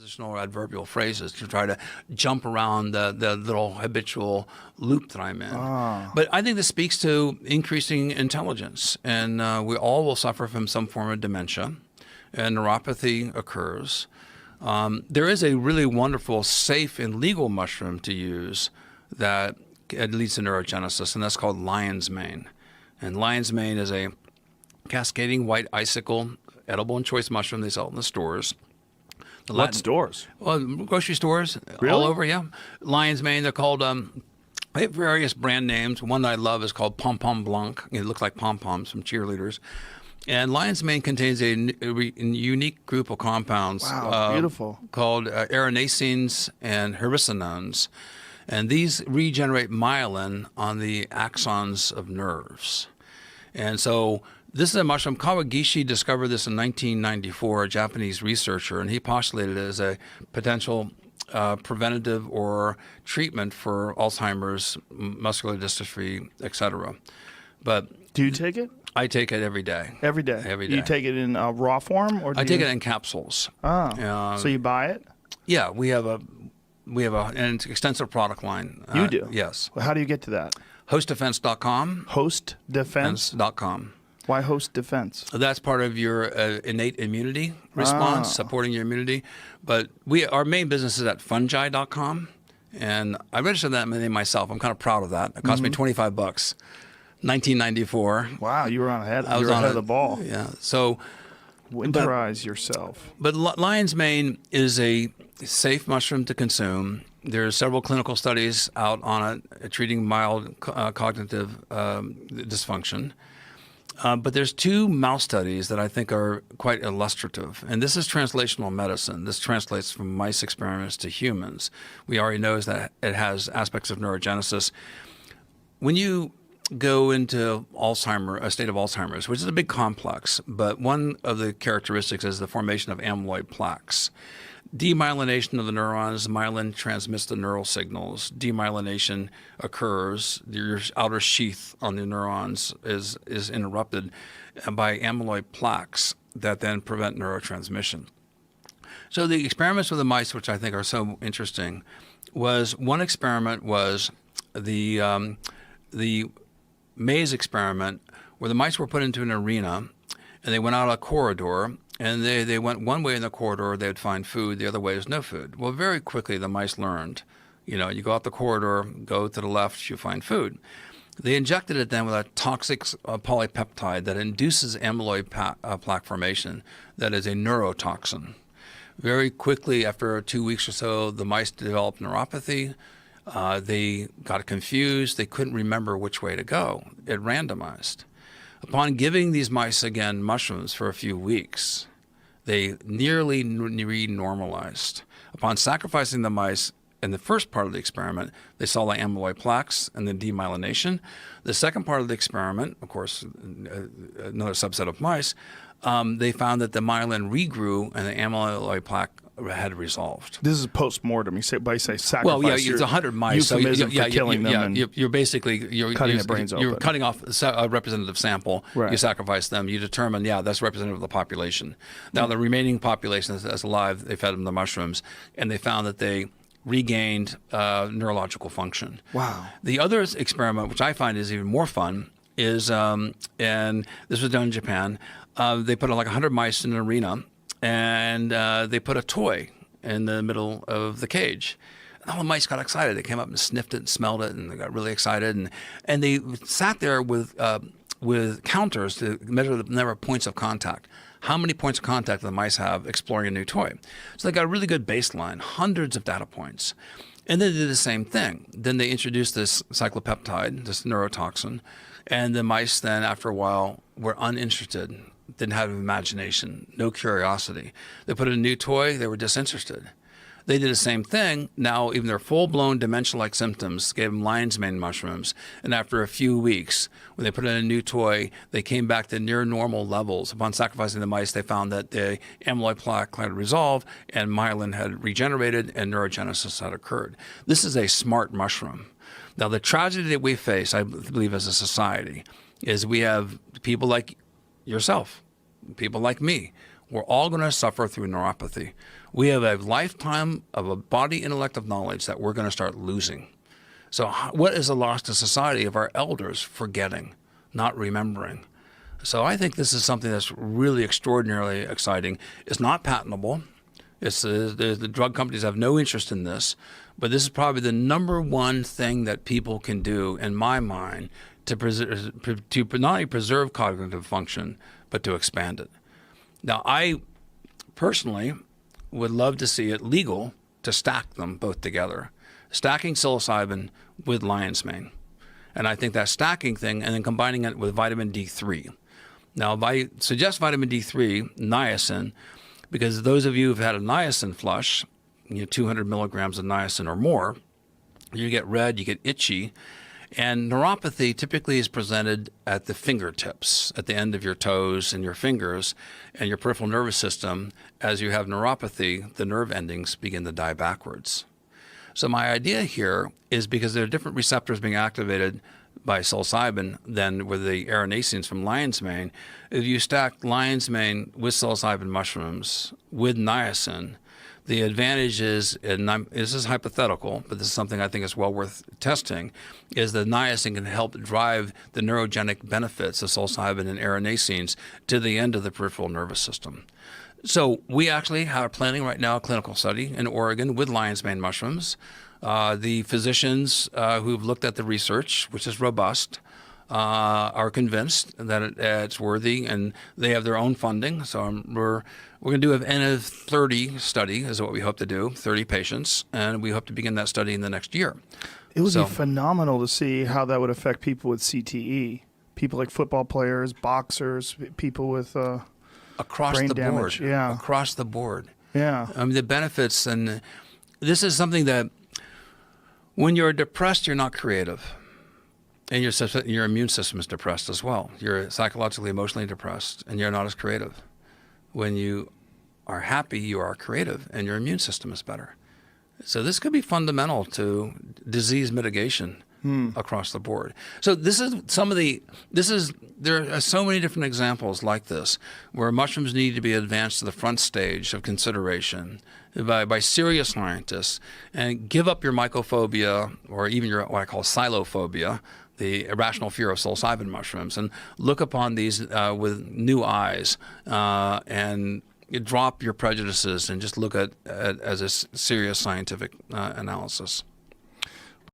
prepositional or adverbial phrases to try to jump around the little habitual loop that I'm in. But I think this speaks to increasing intelligence, and we all will suffer from some form of dementia, and neuropathy occurs. There is a really wonderful, safe, and legal mushroom to use that leads to neurogenesis, and that's called lion's mane. And lion's mane is a cascading white icicle, edible and choice mushroom. They sell it in the stores. What stores? Well, grocery stores Really? all over, yeah. Lion's mane, they're called, they have various brand names. One that I love is called Pom Pom Blanc. It looks like pom-poms from cheerleaders. And lion's mane contains a unique group of compounds beautiful. called arenacenes and hericenones. And these regenerate myelin on the axons of nerves. And so this is a mushroom. Kawagishi discovered this in 1994, a Japanese researcher, and he postulated it as a potential preventative or treatment for Alzheimer's, muscular dystrophy, etc. But do you take it? I take it every day. Every day? Every day. You take it in raw form? Or I take it in capsules. So you buy it? Yeah, we have an extensive product line. You do? Yes. Well, how do you get to that? HostDefense.com. HostDefense.com. Why Host Defense? That's part of your innate immunity response, supporting your immunity. But our main business is at fungi.com, and I registered that name myself. I'm kind of proud of that. It cost me $25, 1994. Wow, you were ahead of the ball. Yeah. So winterize yourself. But lion's mane is a safe mushroom to consume. There are several clinical studies out on it treating mild cognitive dysfunction. But there's two mouse studies that I think are quite illustrative. And this is translational medicine. This translates from mice experiments to humans. We already know that it has aspects of neurogenesis. When you go into a state of Alzheimer's, which is a big complex, but one of the characteristics is the formation of amyloid plaques. Demyelination of the neurons, myelin transmits the neural signals. Demyelination occurs. Your outer sheath on the neurons is interrupted by amyloid plaques that then prevent neurotransmission. So the experiments with the mice, which I think are so interesting, one experiment was the maze experiment, where the mice were put into an arena and they went out a corridor. And they went one way in the corridor, they would find food. The other way is no food. Well, very quickly, the mice learned, you go out the corridor, go to the left, you find food. They injected it then with a toxic polypeptide that induces amyloid plaque formation that is a neurotoxin. Very quickly, after 2 weeks or so, the mice developed neuropathy. They got confused. They couldn't remember which way to go. It randomized. Upon giving these mice, again, mushrooms for a few weeks, they nearly re-normalized. Upon sacrificing the mice in the first part of the experiment, they saw the amyloid plaques and the demyelination. The second part of the experiment, of course, another subset of mice, they found that the myelin regrew and the amyloid plaque had resolved. This is post-mortem. You say sacrifice. Well, yeah, it's 100 mice. Euphemism for killing them. You're basically cutting the brains open. You're cutting off a representative sample. Right. You sacrifice them. You determine, that's representative of the population. Now, the remaining population that's alive, they fed them the mushrooms, and they found that they regained neurological function. Wow. The other experiment, which I find is even more fun, is, and this was done in Japan, they put like 100 mice in an arena, and they put a toy in the middle of the cage. And all the mice got excited. They came up and sniffed it and smelled it, and they got really excited. And they sat there with counters to measure the number of points of contact. How many points of contact do the mice have exploring a new toy? So they got a really good baseline, hundreds of data points. And then they did the same thing. Then they introduced this cyclopeptide, this neurotoxin, and the mice then, after a while, were uninterested, didn't have imagination, no curiosity. They put in a new toy, they were disinterested. They did the same thing. Now, even their full-blown dementia-like symptoms gave them lion's mane mushrooms. And after a few weeks, when they put in a new toy, they came back to near normal levels. Upon sacrificing the mice, they found that the amyloid plaque had resolved and myelin had regenerated and neurogenesis had occurred. This is a smart mushroom. Now, the tragedy that we face, I believe, as a society, is we have people like yourself, people like me, we're all going to suffer through neuropathy. We have a lifetime of a body intellect of knowledge that we're going to start losing. So what is the loss to society of our elders forgetting, not remembering? So I think this is something that's really extraordinarily exciting. It's not patentable. The drug companies have no interest in this, but this is probably the number one thing that people can do, in my mind, to not only preserve cognitive function, but to expand it. Now, I personally would love to see it legal to stack them both together, stacking psilocybin with lion's mane. And I think that stacking thing and then combining it with vitamin D3. Now, I suggest vitamin D3, niacin, because those of you who've had a niacin flush, 200 milligrams of niacin or more, you get red, you get itchy, and neuropathy typically is presented at the fingertips, at the end of your toes and your fingers, and your peripheral nervous system. As you have neuropathy, the nerve endings begin to die backwards. So my idea here is, because there are different receptors being activated by psilocybin than with the aranacines from lion's mane, if you stack lion's mane with psilocybin mushrooms with niacin, the advantage is, and this is hypothetical, but this is something I think is well worth testing, is that niacin can help drive the neurogenic benefits of psilocybin and aranacines to the end of the peripheral nervous system. So we actually are planning right now a clinical study in Oregon with lion's mane mushrooms. The physicians who've looked at the research, which is robust, are convinced that it's worthy, and they have their own funding. So we're going to do an N of 30 study is what we hope to do, 30 patients, and we hope to begin that study in the next year. It would be phenomenal to see how that would affect people with CTE, people like football players, boxers, people with across brain the damage. board. Yeah. Across the board. Yeah. I mean, the benefits, and this is something that when you're depressed, you're not creative. And your immune system is depressed as well. You're psychologically, emotionally depressed, and you're not as creative. When you are happy, you are creative, and your immune system is better. So this could be fundamental to disease mitigation across the board. So there are so many different examples like this where mushrooms need to be advanced to the front stage of consideration by serious scientists, and give up your mycophobia, or even your what I call psilophobia, the irrational fear of psilocybin mushrooms, and look upon these with new eyes, and drop your prejudices and just look at as a serious scientific analysis.